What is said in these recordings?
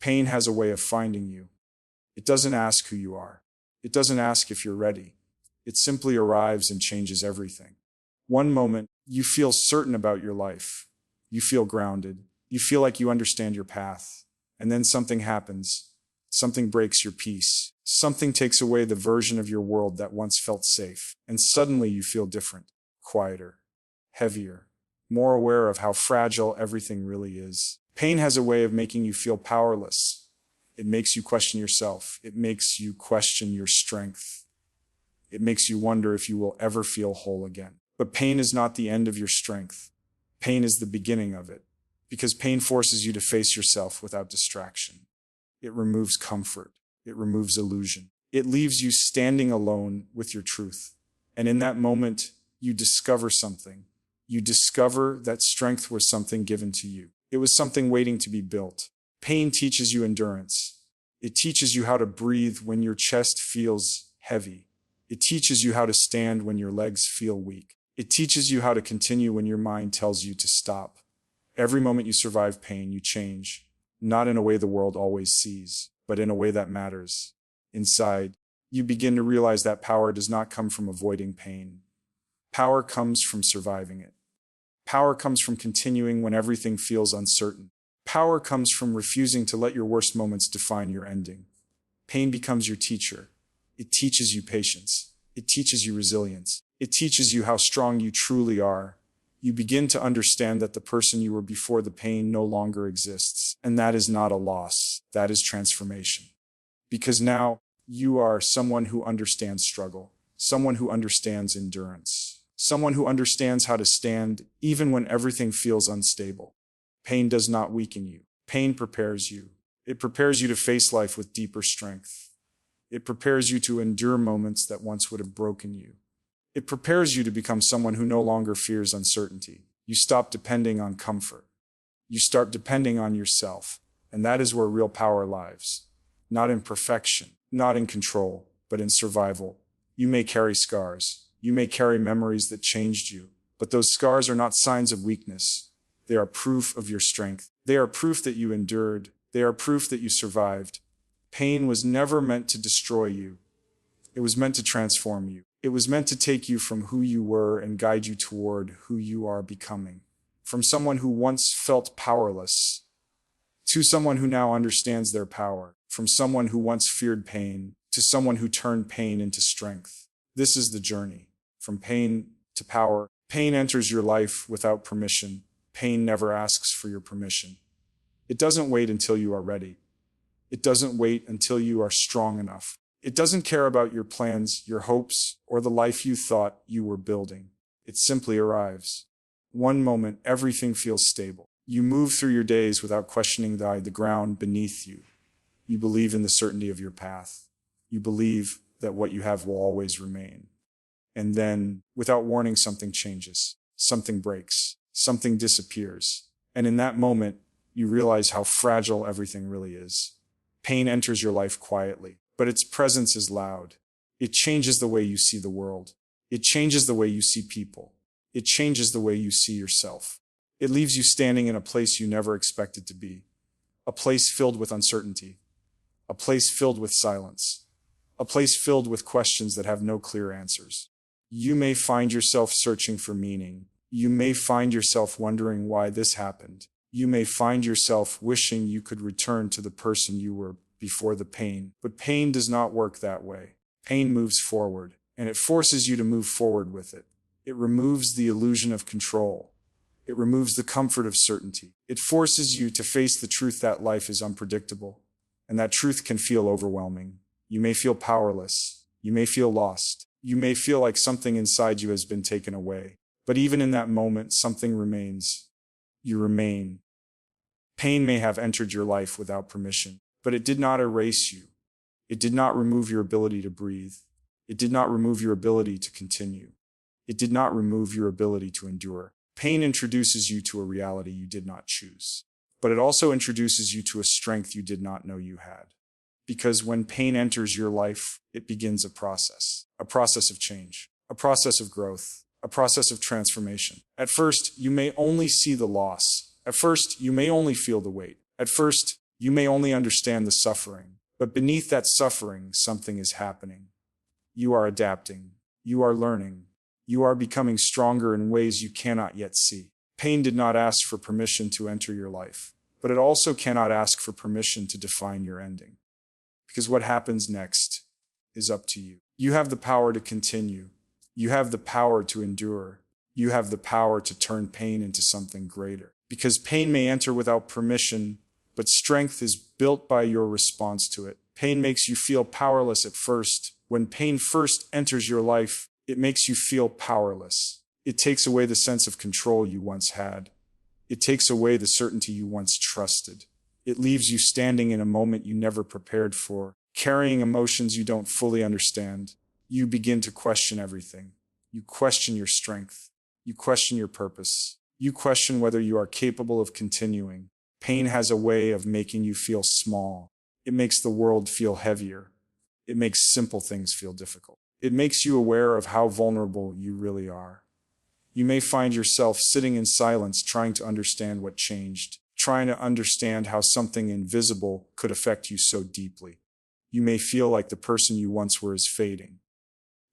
Pain has a way of finding you. It doesn't ask who you are. It doesn't ask if you're ready. It simply arrives and changes everything. One moment, you feel certain about your life. You feel grounded. You feel like you understand your path. And then something happens. Something breaks your peace. Something takes away the version of your world that once felt safe. And suddenly you feel different, quieter, heavier, more aware of how fragile everything really is. Pain has a way of making you feel powerless. It makes you question yourself. It makes you question your strength. It makes you wonder if you will ever feel whole again. But pain is not the end of your strength. Pain is the beginning of it, because pain forces you to face yourself without distraction. It removes comfort. It removes illusion. It leaves you standing alone with your truth. And in that moment, you discover something. You discover that strength was something given to you. It was something waiting to be built. Pain teaches you endurance. It teaches you how to breathe when your chest feels heavy. It teaches you how to stand when your legs feel weak. It teaches you how to continue when your mind tells you to stop. Every moment you survive pain, you change, not in a way the world always sees, but in a way that matters. Inside, you begin to realize that power does not come from avoiding pain. Power comes from surviving it. Power comes from continuing when everything feels uncertain. Power comes from refusing to let your worst moments define your ending. Pain becomes your teacher. It teaches you patience. It teaches you resilience. It teaches you how strong you truly are. You begin to understand that the person you were before the pain no longer exists. And that is not a loss. That is transformation. Because now you are someone who understands struggle, someone who understands endurance, someone who understands how to stand even when everything feels unstable. Pain does not weaken you. Pain prepares you. It prepares you to face life with deeper strength. It prepares you to endure moments that once would have broken you. It prepares you to become someone who no longer fears uncertainty. You stop depending on comfort. You start depending on yourself. And that is where real power lies. Not in perfection, not in control, but in survival. You may carry scars. You may carry memories that changed you. But those scars are not signs of weakness. They are proof of your strength. They are proof that you endured. They are proof that you survived. Pain was never meant to destroy you. It was meant to transform you. It was meant to take you from who you were and guide you toward who you are becoming. From someone who once felt powerless to someone who now understands their power. From someone who once feared pain to someone who turned pain into strength. This is the journey. From pain to power. Pain enters your life without permission. Pain never asks for your permission. It doesn't wait until you are ready. It doesn't wait until you are strong enough. It doesn't care about your plans, your hopes, or the life you thought you were building. It simply arrives. One moment, everything feels stable. You move through your days without questioning the ground beneath you. You believe in the certainty of your path. You believe that what you have will always remain. And then, without warning, something changes. Something breaks. Something disappears. And in that moment, you realize how fragile everything really is. Pain enters your life quietly, but its presence is loud. It changes the way you see the world. It changes the way you see people. It changes the way you see yourself. It leaves you standing in a place you never expected to be. A place filled with uncertainty. A place filled with silence. A place filled with questions that have no clear answers. You may find yourself searching for meaning. You may find yourself wondering why this happened. You may find yourself wishing you could return to the person you were before the pain. But pain does not work that way. Pain moves forward, and it forces you to move forward with it. It removes the illusion of control. It removes the comfort of certainty. It forces you to face the truth that life is unpredictable, and that truth can feel overwhelming. You may feel powerless. You may feel lost. You may feel like something inside you has been taken away. But even in that moment, something remains. You remain. Pain may have entered your life without permission, but it did not erase you. It did not remove your ability to breathe. It did not remove your ability to continue. It did not remove your ability to endure. Pain introduces you to a reality you did not choose, but it also introduces you to a strength you did not know you had. Because when pain enters your life, it begins a process of change, a process of growth, a process of transformation. At first, you may only see the loss. At first, you may only feel the weight. At first, You may only understand the suffering, but beneath that suffering, something is happening. You are adapting. You are learning. You are becoming stronger in ways you cannot yet see. Pain did not ask for permission to enter your life, but it also cannot ask for permission to define your ending. Because what happens next is up to you. You have the power to continue. You have the power to endure. You have the power to turn pain into something greater. Because pain may enter without permission, but strength is built by your response to it. Pain makes you feel powerless at first. When pain first enters your life, it makes you feel powerless. It takes away the sense of control you once had. It takes away the certainty you once trusted. It leaves you standing in a moment you never prepared for, carrying emotions you don't fully understand. You begin to question everything. You question your strength. You question your purpose. You question whether you are capable of continuing. Pain has a way of making you feel small. It makes the world feel heavier. It makes simple things feel difficult. It makes you aware of how vulnerable you really are. You may find yourself sitting in silence trying to understand what changed, trying to understand how something invisible could affect you so deeply. You may feel like the person you once were is fading.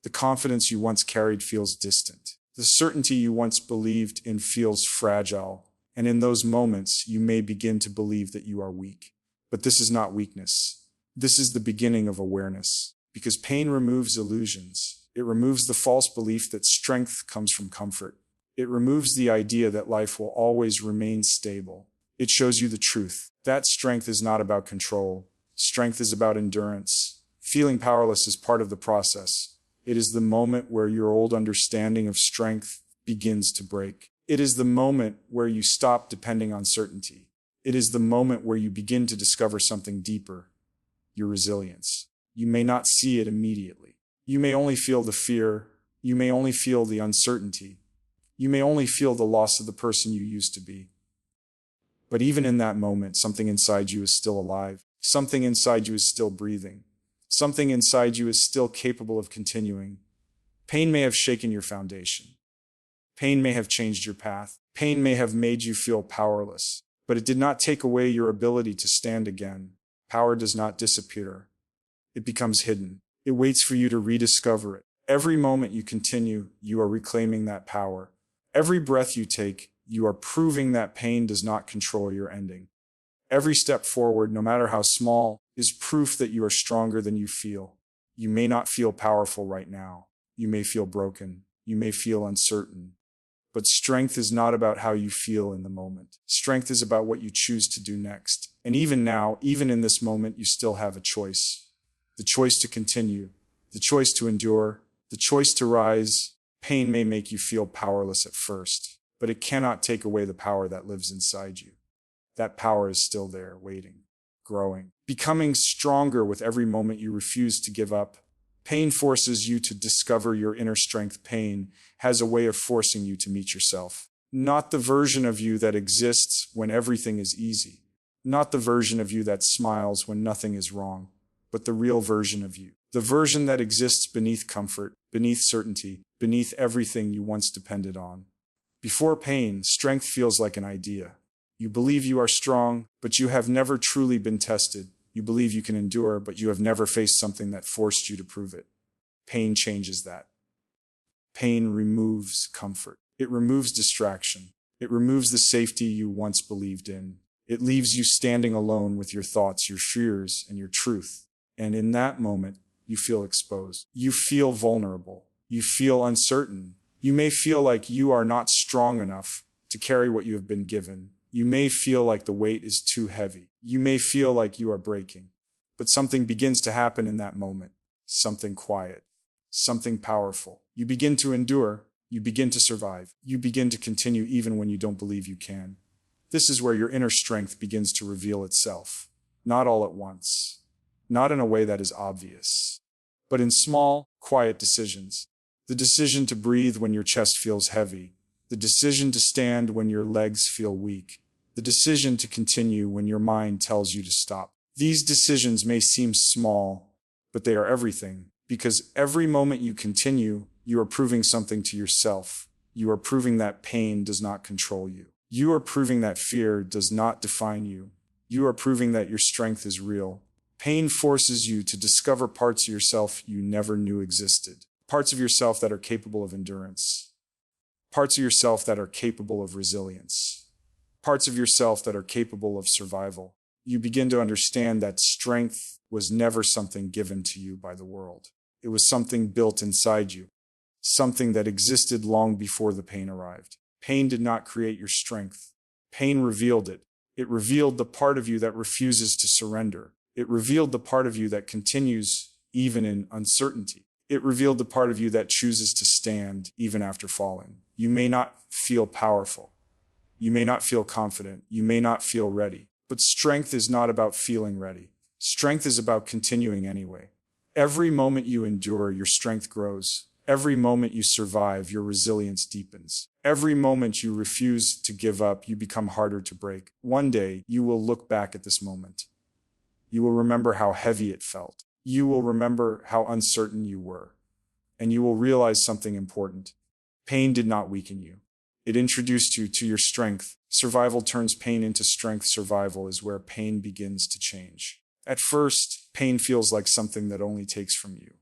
The confidence you once carried feels distant. The certainty you once believed in feels fragile, and in those moments you may begin to believe that you are weak. But this is not weakness. This is the beginning of awareness, because pain removes illusions. It removes the false belief that strength comes from comfort. It removes the idea that life will always remain stable. It shows you the truth. That strength is not about control. Strength is about endurance. Feeling powerless is part of the process. It is the moment where your old understanding of strength begins to break. It is the moment where you stop depending on certainty. It is the moment where you begin to discover something deeper, your resilience. You may not see it immediately. You may only feel the fear. You may only feel the uncertainty. You may only feel the loss of the person you used to be. But even in that moment, something inside you is still alive. Something inside you is still breathing. Something inside you is still capable of continuing. Pain may have shaken your foundation. Pain may have changed your path. Pain may have made you feel powerless. But it did not take away your ability to stand again. Power does not disappear. It becomes hidden. It waits for you to rediscover it. Every moment you continue, you are reclaiming that power. Every breath you take, you are proving that pain does not control your ending. Every step forward, no matter how small, is proof that you are stronger than you feel. You may not feel powerful right now. You may feel broken. You may feel uncertain. But strength is not about how you feel in the moment. Strength is about what you choose to do next. And even now, even in this moment, you still have a choice. The choice to continue, the choice to endure, the choice to rise. Pain may make you feel powerless at first, but it cannot take away the power that lives inside you. That power is still there, waiting, growing, becoming stronger with every moment you refuse to give up. Pain forces you to discover your inner strength. Pain has a way of forcing you to meet yourself. Not the version of you that exists when everything is easy. Not the version of you that smiles when nothing is wrong, but the real version of you. The version that exists beneath comfort, beneath certainty, beneath everything you once depended on. Before pain, strength feels like an idea. You believe you are strong, but you have never truly been tested. You believe you can endure, but you have never faced something that forced you to prove it. Pain changes that. Pain removes comfort. It removes distraction. It removes the safety you once believed in. It leaves you standing alone with your thoughts, your fears, and your truth. And in that moment, you feel exposed. You feel vulnerable. You feel uncertain. You may feel like you are not strong enough to carry what you have been given. You may feel like the weight is too heavy. You may feel like you are breaking. But something begins to happen in that moment. Something quiet. Something powerful. You begin to endure. You begin to survive. You begin to continue even when you don't believe you can. This is where your inner strength begins to reveal itself. Not all at once. Not in a way that is obvious. But in small, quiet decisions. The decision to breathe when your chest feels heavy. The decision to stand when your legs feel weak. The decision to continue when your mind tells you to stop. These decisions may seem small, but they are everything, because every moment you continue, you are proving something to yourself. You are proving that pain does not control you. You are proving that fear does not define you. You are proving that your strength is real. Pain forces you to discover parts of yourself you never knew existed. Parts of yourself that are capable of endurance. Parts of yourself that are capable of resilience. Parts of yourself that are capable of survival. You begin to understand that strength was never something given to you by the world. It was something built inside you. Something that existed long before the pain arrived. Pain did not create your strength. Pain revealed it. It revealed the part of you that refuses to surrender. It revealed the part of you that continues even in uncertainty. It revealed the part of you that chooses to stand even after falling. You may not feel powerful. You may not feel confident. You may not feel ready. But strength is not about feeling ready. Strength is about continuing anyway. Every moment you endure, your strength grows. Every moment you survive, your resilience deepens. Every moment you refuse to give up, you become harder to break. One day, you will look back at this moment. You will remember how heavy it felt. You will remember how uncertain you were. And you will realize something important. Pain did not weaken you. It introduced you to your strength. Survival turns pain into strength. Survival is where pain begins to change. At first, pain feels like something that only takes from you.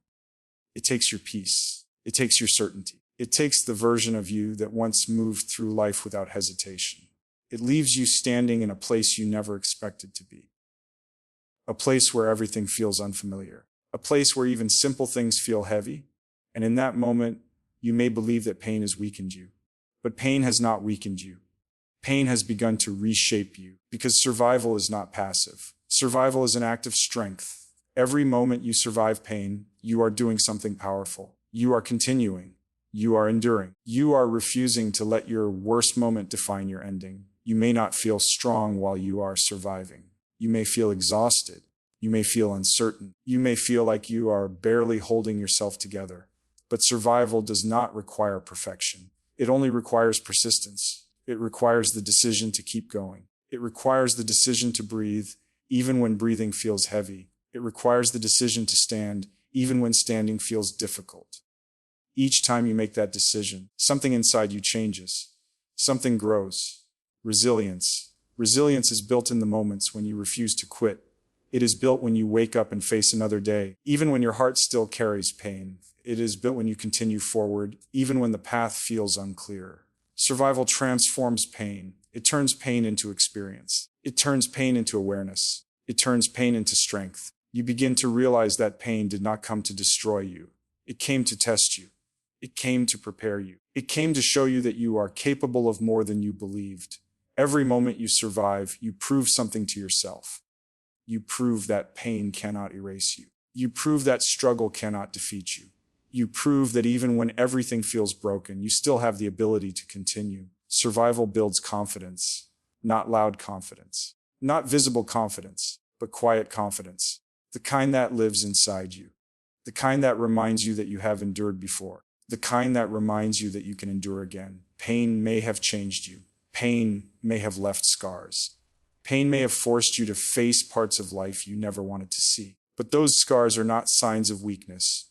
It takes your peace. It takes your certainty. It takes the version of you that once moved through life without hesitation. It leaves you standing in a place you never expected to be. A place where everything feels unfamiliar. A place where even simple things feel heavy. And in that moment, you may believe that pain has weakened you. But pain has not weakened you. Pain has begun to reshape you, because survival is not passive. Survival is an act of strength. Every moment you survive pain, you are doing something powerful. You are continuing. You are enduring. You are refusing to let your worst moment define your ending. You may not feel strong while you are surviving. You may feel exhausted. You may feel uncertain. You may feel like you are barely holding yourself together. But survival does not require perfection. It only requires persistence. It requires the decision to keep going. It requires the decision to breathe, even when breathing feels heavy. It requires the decision to stand, even when standing feels difficult. Each time you make that decision, something inside you changes. Something grows. Resilience. Resilience is built in the moments when you refuse to quit. It is built when you wake up and face another day, even when your heart still carries pain. It is built when you continue forward, even when the path feels unclear. Survival transforms pain. It turns pain into experience. It turns pain into awareness. It turns pain into strength. You begin to realize that pain did not come to destroy you. It came to test you. It came to prepare you. It came to show you that you are capable of more than you believed. Every moment you survive, you prove something to yourself. You prove that pain cannot erase you. You prove that struggle cannot defeat you. You prove that even when everything feels broken, you still have the ability to continue. Survival builds confidence, not loud confidence, not visible confidence, but quiet confidence. The kind that lives inside you. The kind that reminds you that you have endured before. The kind that reminds you that you can endure again. Pain may have changed you. Pain may have left scars. Pain may have forced you to face parts of life you never wanted to see. But those scars are not signs of weakness.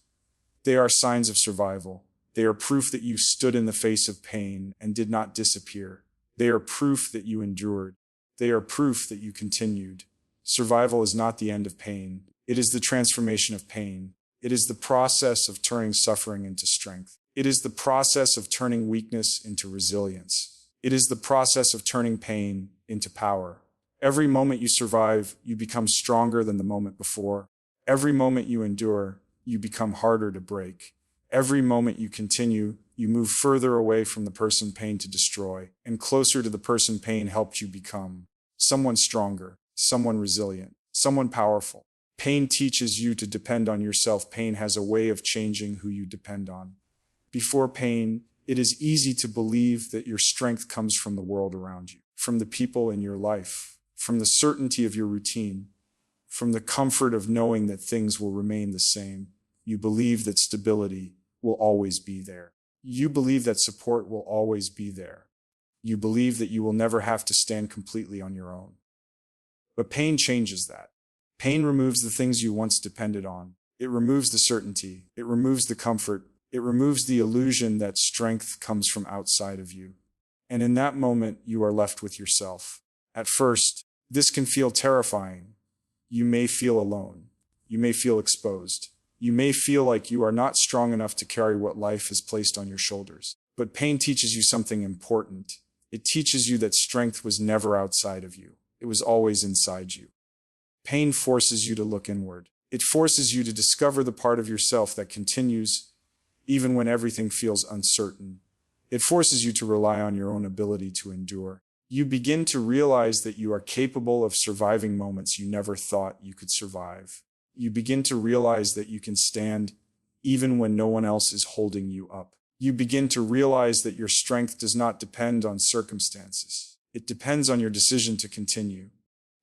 They are signs of survival. They are proof that you stood in the face of pain and did not disappear. They are proof that you endured. They are proof that you continued. Survival is not the end of pain. It is the transformation of pain. It is the process of turning suffering into strength. It is the process of turning weakness into resilience. It is the process of turning pain into power. Every moment you survive, you become stronger than the moment before. Every moment you endure, you become harder to break. Every moment you continue, you move further away from the person pain to destroy, and closer to the person pain helped you become. Someone stronger, someone resilient, someone powerful. Pain teaches you to depend on yourself. Pain has a way of changing who you depend on. Before pain, it is easy to believe that your strength comes from the world around you, from the people in your life, from the certainty of your routine, from the comfort of knowing that things will remain the same. You believe that stability will always be there. You believe that support will always be there. You believe that you will never have to stand completely on your own. But pain changes that. Pain removes the things you once depended on. It removes the certainty. It removes the comfort. It removes the illusion that strength comes from outside of you. And in that moment, you are left with yourself. At first, This can feel terrifying. You may feel alone. You may feel exposed. You may feel like you are not strong enough to carry what life has placed on your shoulders. But pain teaches you something important. It teaches you that strength was never outside of you. It was always inside you. Pain forces you to look inward. It forces you to discover the part of yourself that continues even when everything feels uncertain. It forces you to rely on your own ability to endure. You begin to realize that you are capable of surviving moments you never thought you could survive. You begin to realize that you can stand even when no one else is holding you up. You begin to realize that your strength does not depend on circumstances. It depends on your decision to continue.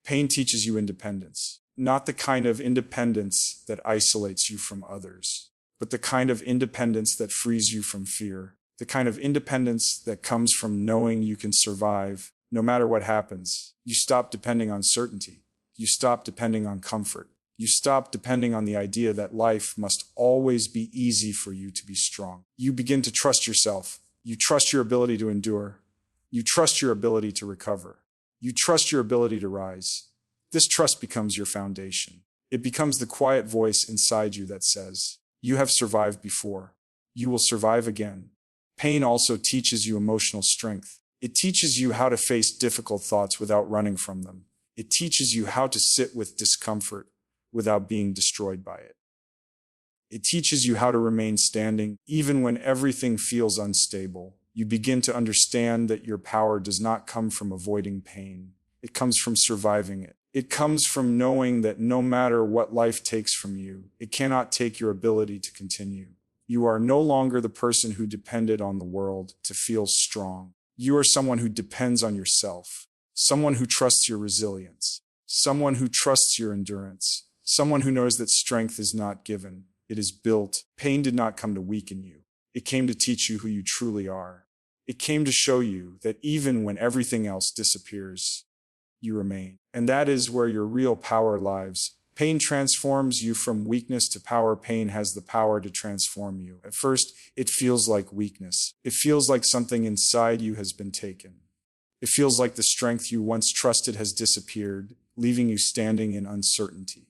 Pain teaches you independence, not the kind of independence that isolates you from others, but the kind of independence that frees you from fear, the kind of independence that comes from knowing you can survive no matter what happens. You stop depending on certainty. You stop depending on comfort. You stop depending on the idea that life must always be easy for you to be strong. You begin to trust yourself. You trust your ability to endure. You trust your ability to recover. You trust your ability to rise. This trust becomes your foundation. It becomes the quiet voice inside you that says, "You have survived before. You will survive again." Pain also teaches you emotional strength. It teaches you how to face difficult thoughts without running from them. It teaches you how to sit with discomfort without being destroyed by it. It teaches you how to remain standing even when everything feels unstable. You begin to understand that your power does not come from avoiding pain. It comes from surviving it. It comes from knowing that no matter what life takes from you, it cannot take your ability to continue. You are no longer the person who depended on the world to feel strong. You are someone who depends on yourself, someone who trusts your resilience, someone who trusts your endurance, someone who knows that strength is not given, it is built. Pain did not come to weaken you. It came to teach you who you truly are. It came to show you that even when everything else disappears, you remain. And that is where your real power lies. Pain transforms you from weakness to power. Pain has the power to transform you. At first, it feels like weakness. It feels like something inside you has been taken. It feels like the strength you once trusted has disappeared, leaving you standing in uncertainty.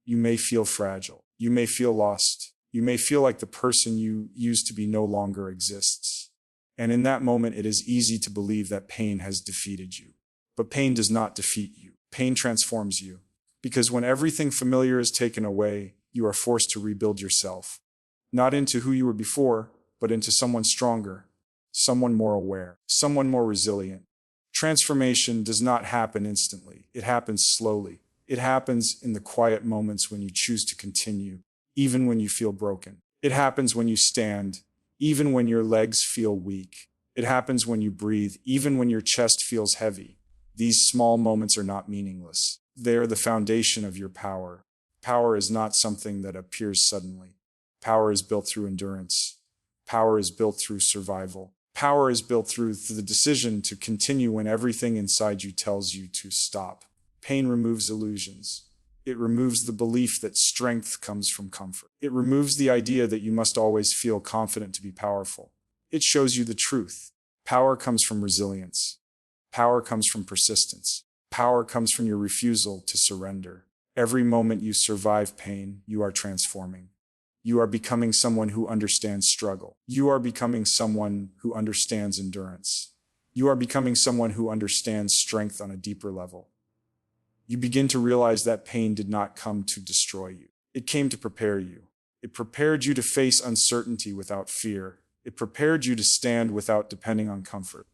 You may feel fragile. You may feel lost. You may feel like the person you used to be no longer exists. And in that moment, it is easy to believe that pain has defeated you. But pain does not defeat you. Pain transforms you. Because when everything familiar is taken away, you are forced to rebuild yourself. Not into who you were before, but into someone stronger, someone more aware, someone more resilient. Transformation does not happen instantly. It happens slowly. It happens in the quiet moments when you choose to continue, even when you feel broken. It happens when you stand, even when your legs feel weak. It happens when you breathe, even when your chest feels heavy. These small moments are not meaningless. They are the foundation of your power. Power is not something that appears suddenly. Power is built through endurance. Power is built through survival. Power is built through the decision to continue when everything inside you tells you to stop. Pain removes illusions. It removes the belief that strength comes from comfort. It removes the idea that you must always feel confident to be powerful. It shows you the truth. Power comes from resilience. Power comes from persistence. Power comes from your refusal to surrender. Every moment you survive pain, you are transforming. You are becoming someone who understands struggle. You are becoming someone who understands endurance. You are becoming someone who understands strength on a deeper level. You begin to realize that pain did not come to destroy you. It came to prepare you. It prepared you to face uncertainty without fear. It prepared you to stand without depending on comfort.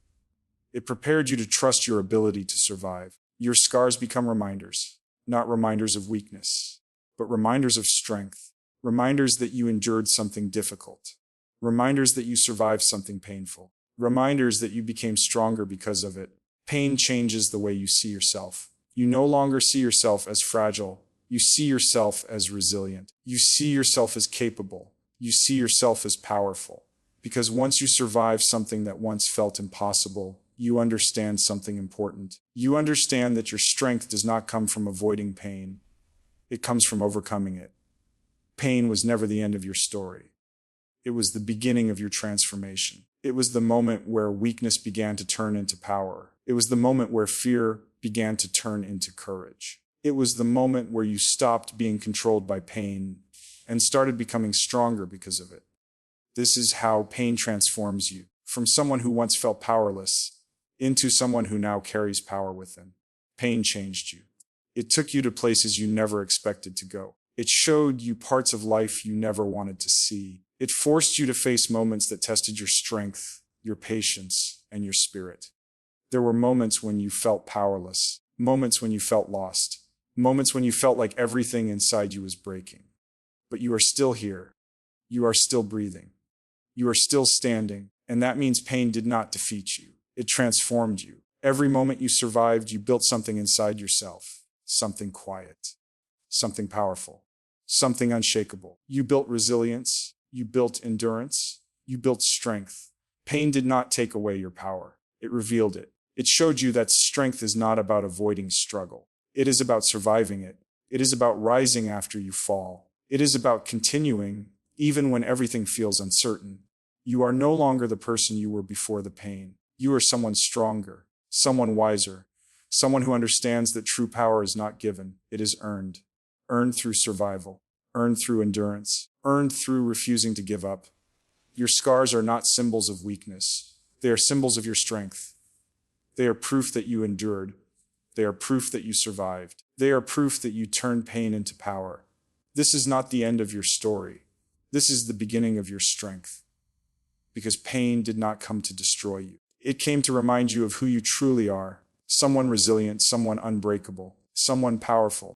It prepared you to trust your ability to survive. Your scars become reminders, not reminders of weakness, but reminders of strength, reminders that you endured something difficult, reminders that you survived something painful, reminders that you became stronger because of it. Pain changes the way you see yourself. You no longer see yourself as fragile. You see yourself as resilient. You see yourself as capable. You see yourself as powerful. Because once you survive something that once felt impossible, you understand something important. You understand that your strength does not come from avoiding pain. It comes from overcoming it. Pain was never the end of your story. It was the beginning of your transformation. It was the moment where weakness began to turn into power. It was the moment where fear began to turn into courage. It was the moment where you stopped being controlled by pain and started becoming stronger because of it. This is how pain transforms you, from someone who once felt powerless into someone who now carries power within. Pain changed you. It took you to places you never expected to go. It showed you parts of life you never wanted to see. It forced you to face moments that tested your strength, your patience, and your spirit. There were moments when you felt powerless, moments when you felt lost, moments when you felt like everything inside you was breaking. But you are still here. You are still breathing. You are still standing, and that means pain did not defeat you. It transformed you. Every moment you survived, you built something inside yourself, something quiet, something powerful, something unshakable. You built resilience, you built endurance, you built strength. Pain did not take away your power. It revealed it. It showed you that strength is not about avoiding struggle. It is about surviving it. It is about rising after you fall. It is about continuing, even when everything feels uncertain. You are no longer the person you were before the pain. You are someone stronger, someone wiser, someone who understands that true power is not given, it is earned. Earned through survival, earned through endurance, earned through refusing to give up. Your scars are not symbols of weakness. They are symbols of your strength. They are proof that you endured. They are proof that you survived. They are proof that you turned pain into power. This is not the end of your story. This is the beginning of your strength. Because pain did not come to destroy you. It came to remind you of who you truly are. Someone resilient, someone unbreakable, someone powerful.